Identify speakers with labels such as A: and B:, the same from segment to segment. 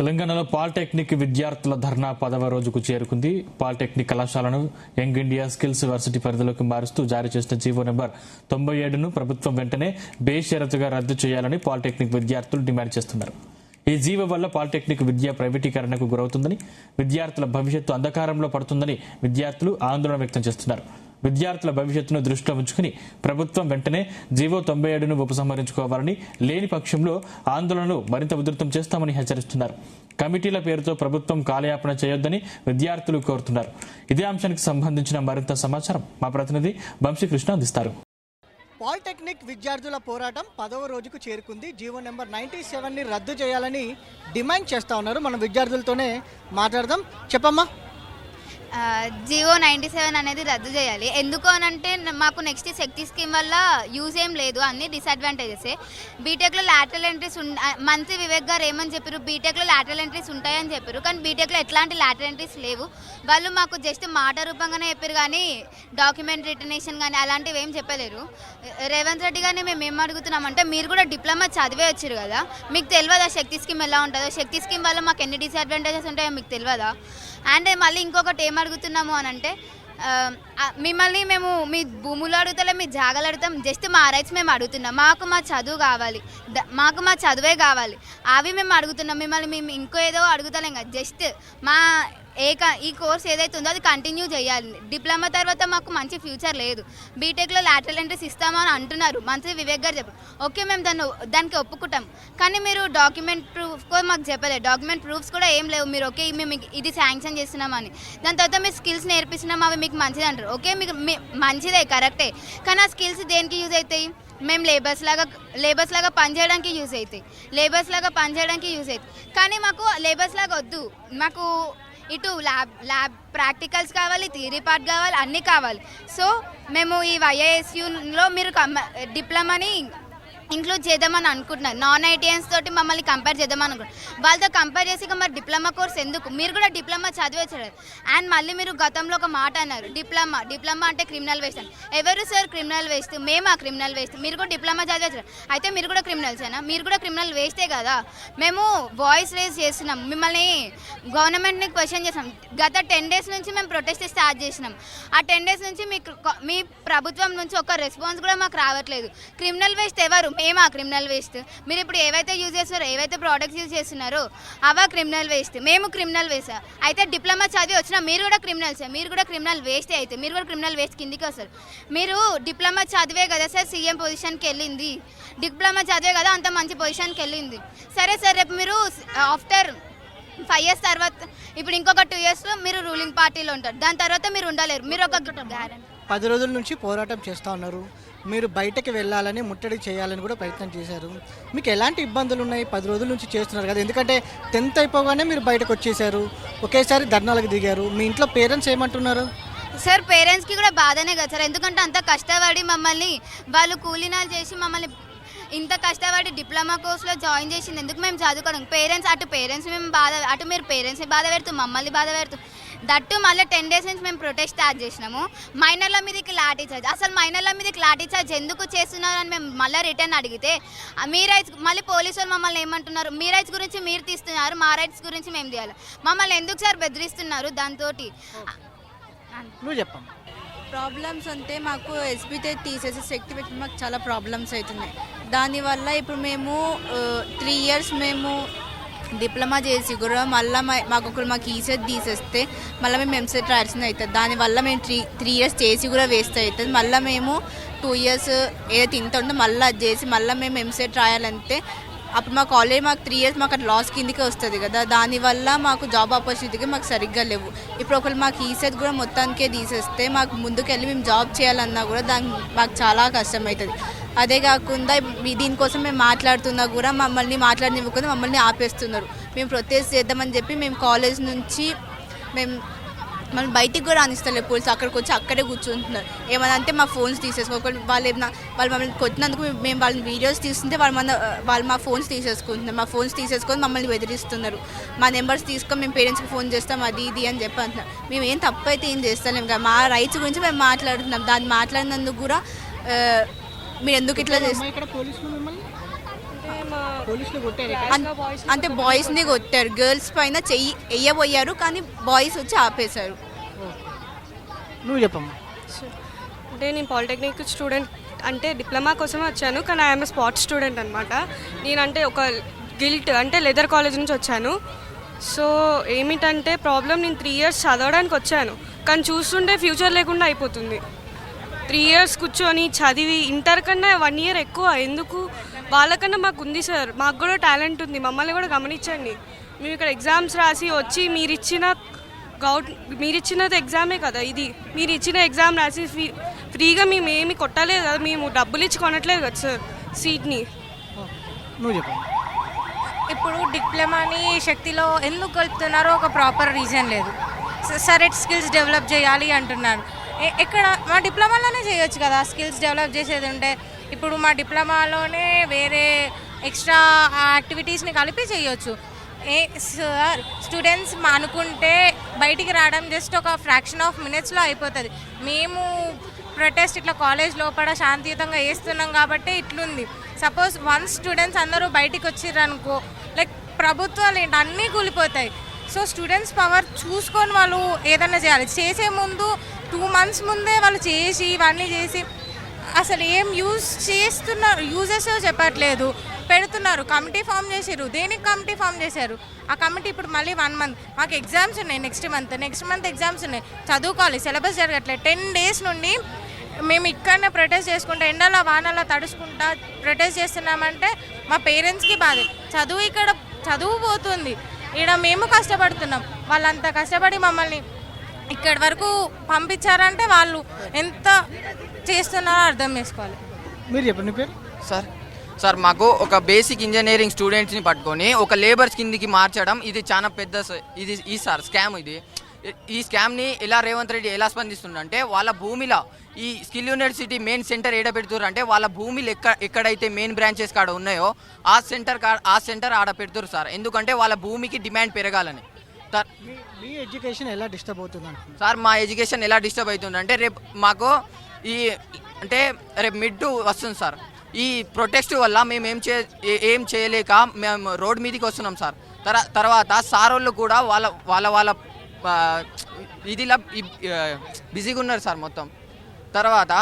A: తెలంగాణలో పాలిటెక్నిక్ విద్యార్థుల ధర్నా 10వ రోజుకు చేరుకుంది. పాలిటెక్నిక్ కళాశాలను యంగ్ ఇండియా స్కిల్స్ వర్సిటీ పరిధిలోకి మారుస్తూ జారీ చేసిన జీవో నెంబర్ 97ను ప్రభుత్వం వెంటనే బేషరతుగా రద్దు చేయాలని పాలిటెక్నిక్ విద్యార్థులు డిమాండ్ చేస్తున్నారు. ఈ జీవో వల్ల పాలిటెక్నిక్ విద్య ప్రైవేటీకరణకు గురవుతుందని, విద్యార్థుల భవిష్యత్తు అంధకారంలో పడుతుందని విద్యార్థులు ఆందోళన వ్యక్తం చేస్తున్నారు. విద్యార్థుల భవిష్యత్తును దృష్టిలో ఉంచుకుని ప్రభుత్వం వెంటనే జీవో 97ను ఉపసంహరించుకోవాలని, లేని పక్షంలో ఆందోళనలు మరింత ఉధృతం చేస్తామని హెచ్చరిస్తున్నారు. కమిటీల పేరుతో ప్రభుత్వం కాలయాపన చేయొద్దని విద్యార్థులు కోరుతున్నారు. ఇదే అంశానికి సంబంధించిన మరింత సమాచారం మా ప్రతినిధి వంశీకృష్ణ అందిస్తారు.
B: పాలిటెక్నిక్ విద్యార్థుల పోరాటం 10వ రోజుకు చేరుకుంది. జీవో నెంబర్ 97ని రద్దు చేయాలని డిమాండ్ చేస్తూ ఉన్నారు. మనం విద్యార్థులతోనే మాట్లాడదాం. చెప్పమ్మా.
C: జీవో 97 అనేది రద్దు చేయాలి. ఎందుకు అనంటే మాకు నెక్స్ట్ శక్తి స్కీమ్ వల్ల యూజ్ ఏం లేదు, అన్ని డిసడ్వాంటేజెసే. బీటెక్లో లాటరల్ ఎంట్రీస్ మంత్రి వివేక్ గారు ఏమని చెప్పారు, బీటెక్లో లాటరల్ ఎంట్రీస్ ఉంటాయని చెప్పారు. కానీ బీటెక్లో ఎట్లాంటి లాటరల్ ఎంట్రీస్ లేవు. వాళ్ళు మాకు జస్ట్ మాట రూపంగానే చెప్పారు, కానీ డాక్యుమెంట్ రిటర్నేషన్ కానీ అలాంటివి ఏం చెప్పలేరు. రేవంత్ రెడ్డి గారిని మేము ఏం అడుగుతున్నామంటే, మీరు కూడా డిప్లొమా చదివే వచ్చారు కదా, మీకు తెలియదా శక్తి స్కీమ్ ఎలా ఉంటుందో, శక్తి స్కీమ్ వల్ల మాకు ఎన్ని డిసడ్వాంటేజెస్ ఉంటాయో మీకు తెలియదా? అండ్ మళ్ళీ ఇంకొకటి ఏం అడుగుతున్నాము అని అంటే, మిమ్మల్ని మేము మీ భూములు అడుగుతలే, మీ జాగాలు అడుగుతాం, జస్ట్ మా రైట్స్ మేము అడుగుతున్నాం. మాకు మా చదువు కావాలి, మాకు మా చదువే కావాలి, అవి మేము అడుగుతున్నాం. మిమ్మల్ని మేము ఇంకో ఏదో అడుగుతలేం కదా, జస్ట్ మా ఈ కోర్స్ ఏదైతే ఉందో అది కంటిన్యూ చేయాలి. డిప్లొమా తర్వాత మాకు మంచి ఫ్యూచర్ లేదు. బీటెక్లో లాటరల్ ఎంట్రీస్ ఇస్తామని అంటున్నారు, మంత్రి వివేక్ గారు చెప్పారు. ఓకే, మేము దానికి ఒప్పుకుంటాం. కానీ మీరు డాక్యుమెంట్ ప్రూఫ్ కూడా మాకు చెప్పలేదు. డాక్యుమెంట్ ప్రూఫ్స్ కూడా ఏం లేవు. మీరు ఓకే మేము ఇది శాంక్షన్ చేస్తున్నామని, దాని తర్వాత మీరు స్కిల్స్ నేర్పిస్తున్నాం, అవి మీకు మంచిది అంటారు. ఓకే, మీకు మంచిదే, కరెక్టే. కానీ ఆ స్కిల్స్ దేనికి యూజ్ అవుతాయి? మేము లేబర్స్ లాగా పనిచేయడానికి యూజ్ అవుతాయి. కానీ మాకు లేబర్స్ లాగా వద్దు. మాకు ఇటు ల్యాబ్ ప్రాక్టికల్స్ కావాలి, థియరీ పార్ట్ కావాలి, అన్నీ కావాలి. సో మేము ఈ వైఐఎస్యూలో మీరు డిప్లొమాని ఇంక్లూడ్ చేద్దామని అనుకుంటున్నారు. నాన్ ఐటీఎన్స్ తోటి మమ్మల్ని కంపేర్ చేద్దామని అనుకుంటున్నారు. వాళ్ళతో కంపేర్ చేసి ఇక మరి డిప్లొమా కోర్స్ ఎందుకు? మీరు కూడా డిప్లొమా చదివేసారు. అండ్ మళ్ళీ మీరు గతంలో ఒక మాట అన్నారు, డిప్లొమా అంటే క్రిమినల్ వేస్ట్ అని. ఎవరు సార్ క్రిమినల్ వేస్ట్? మేమా క్రిమినల్ వేస్ట్? మీరు కూడా డిప్లొమా చదివేసారు, అయితే మీరు కూడా క్రిమినల్సేనా? మీరు కూడా క్రిమినల్ వేస్టే కదా. మేము వాయిస్ రేజ్ చేస్తున్నాం, మిమ్మల్ని గవర్నమెంట్ని క్వశ్చన్ చేసాం. గత 10 days నుంచి మేము ప్రొటెస్ట్ స్టార్ట్ చేసినాం. ఆ 10 days నుంచి మీ ప్రభుత్వం నుంచి ఒక రెస్పాన్స్ కూడా మాకు రావట్లేదు. క్రిమినల్ వేస్ట్ ఎవరు? మేమా క్రిమినల్ వేస్ట్? మీరు ఇప్పుడు ఏవైతే యూజ్ చేస్తారో, ఏవైతే ప్రోడక్ట్స్ యూజ్ చేస్తున్నారో అవా క్రిమినల్ వేస్ట్. మేము క్రిమినల్ వేస్ట్ అయితే డిప్లొమా చదివి వచ్చినా మీరు కూడా క్రిమినల్సే. మీరు కూడా క్రిమినల్ వేస్టే, అయితే మీరు కూడా క్రిమినల్ వేస్ట్ కిందికి వస్తారు. మీరు డిప్లొమా చదివే కదా సార్ సీఎం పొజిషన్కి వెళ్ళింది, డిప్లొమా చదివే కదా అంత మంచి పొజిషన్కి వెళ్ళింది. సరే సార్, రేపు మీరు ఆఫ్టర్ 5 years తర్వాత, ఇప్పుడు ఇంకొక 2 years మీరు రూలింగ్ పార్టీలో ఉంటారు, దాని తర్వాత మీరు ఉండలేరు. మీరు ఒక గ్యారెంటీ.
B: 10 రోజుల నుంచి పోరాటం చేస్తూ ఉన్నారు. మీరు బయటకు వెళ్ళాలని, ముట్టడి చేయాలని కూడా ప్రయత్నం చేశారు. మీకు ఎలాంటి ఇబ్బందులు ఉన్నాయి? 10 రోజుల నుంచి చేస్తున్నారు కదా, ఎందుకంటే 10th అయిపోగానే మీరు బయటకు వచ్చేసారు, ఒకేసారి ధర్నాలకు దిగారు. మీ ఇంట్లో పేరెంట్స్ ఏమంటున్నారు?
C: సార్, పేరెంట్స్కి కూడా బాధనే కదా సార్, ఎందుకంటే అంత కష్టపడి మమ్మల్ని వాళ్ళు కూలీనాలు చేసి మమ్మల్ని ఇంత కష్టపడి డిప్లొమా కోర్సులో జాయిన్ చేసింది ఎందుకు? మేము చదువుకోవడం. పేరెంట్స్ మేము బాధ, అటు మీరు పేరెంట్స్ని బాధ పెడుతూ మమ్మల్ని బాధ పెడుతూ, దట్టు మళ్ళీ 10 days నుంచి మేము ప్రొటెస్ట్ స్టార్ట్ చేసినాము. మైనర్ల మీదకి లాఠీ చార్జ్. అసలు మైనర్ల మీదకి లాఠీ చార్జ్ ఎందుకు చేస్తున్నారని మేము మళ్ళీ రిటర్న్ అడిగితే, మీ రైట్స్ మళ్ళీ పోలీసు వాళ్ళు మమ్మల్ని ఏమంటున్నారు, మీ రైట్స్ గురించి మీరు తీస్తున్నారు, మా రైట్స్ గురించి మేము తీయాలి. మమ్మల్ని ఎందుకు సార్ బెదిరిస్తున్నారు? దాంతో
B: నువ్వు చెప్పమ్మా.
D: ప్రాబ్లమ్స్ అంటే మాకు ఎస్బీతే తీసేసి శక్తి పెట్టి మాకు చాలా ప్రాబ్లమ్స్ అవుతున్నాయి. దానివల్ల ఇప్పుడు మేము 3 years మేము డిప్లొమా చేసి కూడా మళ్ళీ మాకు ఈసెట్ తీసేస్తే మళ్ళీ మేము ఎంసెట్ రాయాల్సింది అవుతుంది. దానివల్ల మేము 3 years చేసి కూడా వేస్ట్ అవుతుంది. మళ్ళీ మేము 2 years ఏదైతే ఇంత ఉందో మళ్ళీ అది చేసి మళ్ళీ మేము ఎంసెట్ రాయాలంటే అప్పుడు మాకు ఆల్రెడీ 3 years మాకు అట్లా లాస్ కిందకే వస్తుంది కదా. దానివల్ల మాకు జాబ్ ఆపర్చునిటీగా మాకు సరిగ్గా లేవు. ఇప్పుడు ఒకళ్ళు మాకు ఈసెట్ కూడా మొత్తానికే తీసేస్తే మాకు ముందుకెళ్ళి మేము జాబ్ చేయాలన్నా కూడా దానికి మాకు చాలా కష్టం అవుతుంది. అదే కాకుండా దీనికోసం మేము మాట్లాడుతున్నా కూడా మమ్మల్ని మాట్లాడనివ్వకుండా మమ్మల్ని ఆపేస్తున్నారు. మేము ప్రొటెస్ట్ చేద్దామని చెప్పి మేము కాలేజ్ నుంచి మనం బయటికి కూడా అనిస్తలేదు పోలీసు. అక్కడికి వచ్చి అక్కడే కూర్చుంటున్నారు. ఏమన్నా అంటే మా ఫోన్స్ తీసేసుకోవాలి. వాళ్ళు మమ్మల్ని కొట్టినందుకు మేము వాళ్ళని వీడియోస్ తీస్తుంటే వాళ్ళు మా ఫోన్స్ తీసేసుకుంటున్నారు. మా ఫోన్స్ తీసేసుకొని మమ్మల్ని బెదిరిస్తున్నారు. మా నెంబర్స్ తీసుకొని మేము పేరెంట్స్కి ఫోన్ చేస్తాం, అది ఇది అని చెప్పి అంటున్నారు. మేము ఏం తప్పు అయితే ఏం చేస్తలేము కదా, మా రైట్స్ గురించి మేము మాట్లాడుతున్నాం. దాన్ని మాట్లాడినందుకు కూడా మీరు ఎందుకు ఇట్లా చేస్తారు?
B: పోలీసులు కొట్టారు
D: అంటే బాయ్స్ని కొట్టారు, గర్ల్స్ పైన చెయ్యి వెయ్యబోయారు కానీ బాయ్స్ వచ్చి ఆపేశారు.
B: నువ్వు చెప్పమ్మా.
E: అంటే నేను పాలిటెక్నిక్ స్టూడెంట్ అంటే డిప్లొమా కోసమే వచ్చాను, కానీ ఐఎమ్ స్పోర్ట్స్ స్టూడెంట్ అనమాట. నేనంటే ఒక గిల్ట్ అంటే లెదర్ కాలేజ్ నుంచి వచ్చాను. సో ఏమిటంటే ప్రాబ్లం, నేను 3 years చదవడానికి వచ్చాను కానీ చూస్తుంటే ఫ్యూచర్ లేకుండా అయిపోతుంది. 3 years కూర్చొని చదివి ఇంటర్ కన్నా 1 year ఎక్కువ ఎందుకు? వాళ్ళకన్నా మాకు ఉంది సార్, మాకు కూడా టాలెంట్ ఉంది, మమ్మల్ని కూడా గమనించండి. మేము ఇక్కడ ఎగ్జామ్స్ రాసి వచ్చి మీరిచ్చినది ఎగ్జామే కదా ఇది, మీరు ఇచ్చిన ఎగ్జామ్ రాసి ఫ్రీగా మేము ఏమి కొట్టలేదు కదా, మేము డబ్బులు ఇచ్చి కొనట్లేదు కదా సార్ సీట్ని.
B: నువ్వు చెప్పమ్మా.
F: ఇప్పుడు డిప్లొమాని శక్తిలో ఎందుకు కలుపుతున్నారో ఒక ప్రాపర్ రీజన్ లేదు. సరే స్కిల్స్ డెవలప్ చేయాలి అంటున్నారు, ఎక్కడ మా డిప్లొమాలోనే చేయొచ్చు కదా స్కిల్స్ డెవలప్ చేసేది ఉంటే. ఇప్పుడు మా డిప్లొమాలోనే వేరే ఎక్స్ట్రా యాక్టివిటీస్ని కలిపి చేయొచ్చు. సార్ స్టూడెంట్స్ అనుకుంటే బయటికి రావడం జస్ట్ ఒక ఫ్రాక్షన్ ఆఫ్ మినిట్స్లో అయిపోతుంది. మేము ప్రొటెస్ట్ ఇట్లా కాలేజ్ లోపల శాంతియుతంగా వేస్తున్నాం కాబట్టి ఇట్లుంది. సపోజ్ 1 స్టూడెంట్స్ అందరూ బయటికి వచ్చిర్రనుకో, లైక్ ప్రభుత్వాలు ఏంటి అన్నీ కూలిపోతాయి. సో స్టూడెంట్స్ పవర్ చూసుకొని వాళ్ళు ఏదైనా చేయాలి. చేసే ముందు 2 months ముందే వాళ్ళు చేసి ఇవన్నీ చేసి అసలు ఏం యూజెస్ చెప్పట్లేదు, పెడుతున్నారు. కమిటీ ఫామ్ చేసారు, దేనికి కమిటీ ఫామ్ చేశారు? ఆ కమిటీ ఇప్పుడు మళ్ళీ 1 month, మాకు ఎగ్జామ్స్ ఉన్నాయి నెక్స్ట్ మంత్ ఎగ్జామ్స్ ఉన్నాయి, చదువుకోవాలి, సిలబస్ జరగట్లేదు. 10 days నుండి మేము ఇక్కడనే ప్రొటెస్ట్ చేసుకుంటా, ఎండలో వానలో తడుచుకుంటా ప్రొటెస్ట్ చేస్తున్నామంటే మా పేరెంట్స్కి బాధే. ఇక్కడ చదువు పోతుంది, ఇక్కడ మేము కష్టపడుతున్నాం. వాళ్ళంత కష్టపడి మమ్మల్ని ఇక్కడి వరకు పంపించారంటే వాళ్ళు ఎంత చేస్తున్నారో అర్థం చేసుకోవాలి.
B: మీరు చెప్పండి పేరు.
G: సార్ మాకు ఒక బేసిక్ ఇంజనీరింగ్ స్టూడెంట్స్ని పట్టుకొని ఒక లేబర్స్ కిందికి మార్చడం ఇది చాలా పెద్ద ఈ సార్ స్కామ్. ఈ స్కామ్ని ఎలా రేవంత్ రెడ్డి ఎలా స్పందిస్తుండంటే, వాళ్ళ భూమిలో ఈ స్కిల్ యూనివర్సిటీ మెయిన్ సెంటర్ ఏడ పెడుతున్నారు అంటే వాళ్ళ భూమిలు ఎక్కడైతే మెయిన్ బ్రాంచెస్ కాడ ఉన్నాయో ఆ సెంటర్ ఆడ పెడుతురు సార్. ఎందుకంటే వాళ్ళ భూమికి డిమాండ్ పెరగాలని.
B: మీ ఎడ్యుకేషన్ ఎలా డిస్టర్బ్ అవుతుంది
G: సార్? మా ఎడ్యుకేషన్ ఎలా డిస్టర్బ్ అవుతుందంటే రేపు మాకు రేపు మిడ్ వస్తుంది సార్. ఈ ప్రొటెస్ట్ వల్ల మేము ఏం చేయలేక మేము రోడ్ మీదకి వస్తున్నాం సార్. తర్వాత సారోళ్ళు కూడా వాళ్ళ ఇదిలా బిజీగా ఉన్నారు సార్ మొత్తం. తర్వాత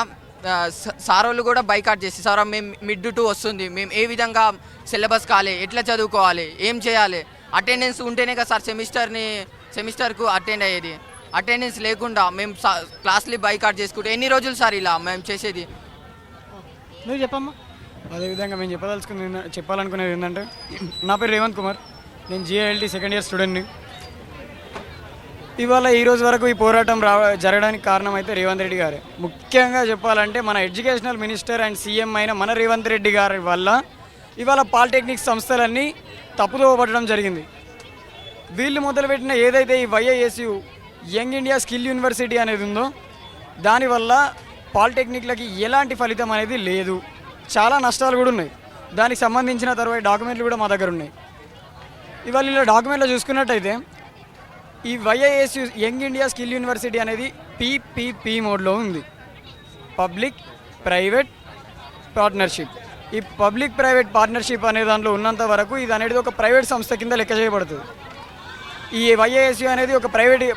G: సారోళ్ళు కూడా బైకాట్ చేసి, సార్ మేము మిడ్ 2 వస్తుంది, మేము ఏ విధంగా సిలబస్ కావాలి, ఎట్లా చదువుకోవాలి, ఏం చేయాలి, అటెండెన్స్ ఉంటేనే కదా సార్ సెమిస్టర్కు అటెండ్ అయ్యేది. అటెండెన్స్ లేకుండా మేము క్లాస్లు బైకాట్ చేసుకుంటే ఎన్ని రోజులు సార్ ఇలా మేము చేసేది?
B: నువ్వు చెప్పమ్మా.
H: అదేవిధంగా మేము చెప్పాలనుకునేది ఏంటంటే, నా పేరు రేవంత్ కుమార్, నేను GILT 2nd year స్టూడెంట్ని. ఇవాళ ఈరోజు వరకు ఈ పోరాటం జరగడానికి కారణం అయితే రేవంత్ రెడ్డి గారే. ముఖ్యంగా చెప్పాలంటే మన ఎడ్యుకేషనల్ మినిస్టర్ అండ్ సీఎం అయిన మన రేవంత్ రెడ్డి గారి వల్ల ఇవాళ పాలిటెక్నిక్ సంస్థలన్నీ తప్పుదోవ పట్టడం జరిగింది. వీళ్ళు మొదలుపెట్టిన ఏదైతే ఈ YISU young India skill university అనేది ఉందో దానివల్ల పాలిటెక్నిక్లకి ఎలాంటి ఫలితం అనేది లేదు, చాలా నష్టాలు కూడా ఉన్నాయి. దానికి సంబంధించిన తర్వాత డాక్యుమెంట్లు కూడా మా దగ్గర ఉన్నాయి. ఇవాళ ఇలా డాక్యుమెంట్లో చూసుకున్నట్టయితే ఈ YISU young India skill university అనేది PPP మోడ్లో ఉంది, పబ్లిక్ ప్రైవేట్ పార్ట్నర్షిప్. ఈ పబ్లిక్ ప్రైవేట్ పార్ట్నర్షిప్ అనే దాంట్లో ఉన్నంత వరకు ఇది అనేది ఒక ప్రైవేట్ సంస్థ కింద లెక్క చేయబడుతుంది. ఈ YISU అనేది ఒక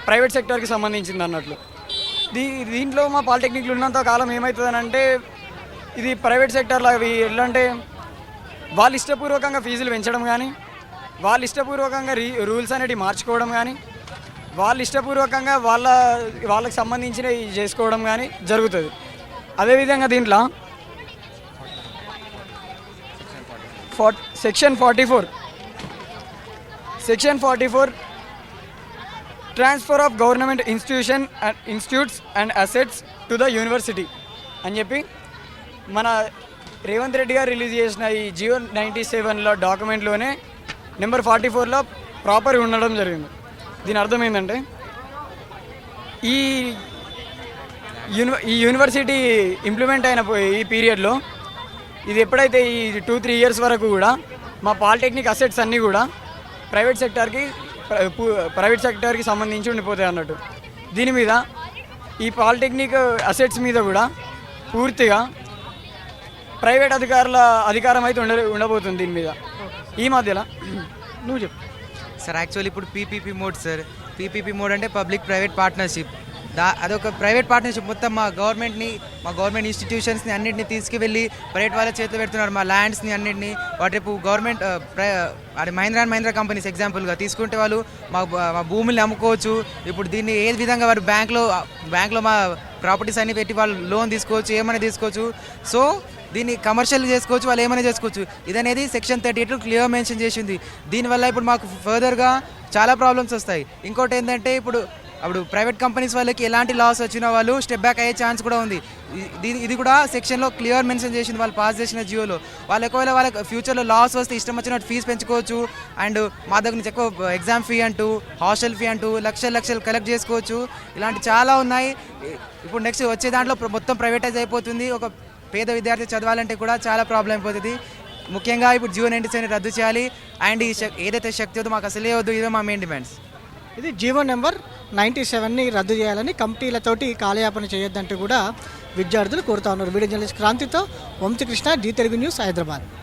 H: ప్రైవేట్ సెక్టర్కి సంబంధించింది అన్నట్లు. దీంట్లో మా పాలిటెక్నిక్లు ఉన్నంత కాలం ఏమవుతుందని అంటే, ఇది ప్రైవేట్ సెక్టర్లో అవి ఎలా అంటే వాళ్ళు ఇష్టపూర్వకంగా ఫీజులు పెంచడం కానీ, వాళ్ళు ఇష్టపూర్వకంగా రూల్స్ అనేవి మార్చుకోవడం కానీ, వాళ్ళు ఇష్టపూర్వకంగా వాళ్ళకి సంబంధించినవి చేసుకోవడం కానీ జరుగుతుంది. అదేవిధంగా దీంట్లో section 44 transfer of government institutes and assets to the university అని చెప్పి మన రేవంత్ రెడ్డి గారు రిలీజ్ చేసిన ఈ జియో 97లో డాక్యుమెంట్లోనే నెంబర్ 44లో ప్రాపర్గా ఉండడం జరిగింది. దీని అర్థం ఏంటంటే, ఈ యూనివర్సిటీ ఇంప్లిమెంట్ అయిన ఈ పీరియడ్లో ఇది ఎప్పుడైతే ఈ 2-3 years వరకు కూడా మా పాలిటెక్నిక్ అసెట్స్ అన్నీ కూడా ప్రైవేట్ సెక్టార్కి సంబంధించి ఉండిపోతాయి అన్నట్టు. దీని మీద ఈ పాలిటెక్నిక్ అసెట్స్ మీద కూడా పూర్తిగా ప్రైవేట్ అధికారుల అధికారం అయితే ఉండబోతుంది దీని మీద. ఈ మధ్యలో నువ్వు చెప్పు.
I: సార్ యాక్చువల్లీ ఇప్పుడు PPP mode sir. PPP mode అంటే పబ్లిక్ ప్రైవేట్ పార్ట్నర్షిప్. అదొక ప్రైవేట్ పార్ట్నర్షిప్. మొత్తం మా గవర్నమెంట్ ఇన్స్టిట్యూషన్స్ని అన్నింటినీ తీసుకువెళ్ళి ప్రైవేట్ వాళ్ళ చేతిలో పెడుతున్నారు. మా ల్యాండ్స్ని అన్నింటినీ వాటి రేపు గవర్నమెంట్ అది మహీంద్రా కంపెనీస్ ఎగ్జాంపుల్గా తీసుకుంటే వాళ్ళు మా భూముల్ని అమ్ముకోవచ్చు. ఇప్పుడు దీన్ని ఏ విధంగా వారు బ్యాంక్లో మా ప్రాపర్టీస్ అన్ని పెట్టి వాళ్ళు లోన్ తీసుకోవచ్చు, ఏమైనా తీసుకోవచ్చు. సో దీన్ని కమర్షియల్ చేసుకోవచ్చు, వాళ్ళు ఏమైనా చేసుకోవచ్చు. ఇదనేది సెక్షన్ 38 క్లియర్ మెన్షన్ చేసింది. దీనివల్ల ఇప్పుడు మాకు ఫర్దర్గా చాలా ప్రాబ్లమ్స్ వస్తాయి. ఇంకోటి ఏంటంటే అప్పుడు ప్రైవేట్ కంపెనీస్ వాళ్ళకి ఎలాంటి లాస్ వచ్చినా వాళ్ళు స్టెప్ బ్యాక్ అయ్యే ఛాన్స్ కూడా ఉంది. ఇది కూడా సెక్షన్లో క్లియర్ మెన్షన్ చేసింది వాళ్ళు పాస్ చేసిన జియోలో. వాళ్ళు ఒకవేళ వాళ్ళకి ఫ్యూచర్లో లాస్ వస్తే ఇష్టం వచ్చినట్టు ఫీజు పెంచుకోవచ్చు. అండ్ మా దగ్గర నుంచి ఎక్కువ ఎగ్జామ్ ఫీ అంటూ, హాస్టల్ ఫీ అంటూ లక్షలు కలెక్ట్ చేసుకోవచ్చు. ఇలాంటి చాలా ఉన్నాయి. ఇప్పుడు నెక్స్ట్ వచ్చే దాంట్లో మొత్తం ప్రైవేటైజ్ అయిపోతుంది. ఒక పేద విద్యార్థి చదవాలంటే కూడా చాలా ప్రాబ్లం అయిపోతుంది. ముఖ్యంగా ఇప్పుడు జియో 97 రద్దు చేయాలి. అండ్ ఏదైతే శక్తి వద్దు మాకు అసలే వద్దు. ఇదే మా మెయిన్ డిమాండ్స్.
B: ఇది జీవో నెంబర్ 97ని రద్దు చేయాలని కమిటీలతోటి కాలయాపన చేయొద్దంటూ కూడా విద్యార్థులు కోరుతా ఉన్నారు. వీడియో జర్నలిస్ట్ క్రాంతితో వంశీకృష్ణ, జీ తెలుగు న్యూస్, హైదరాబాద్.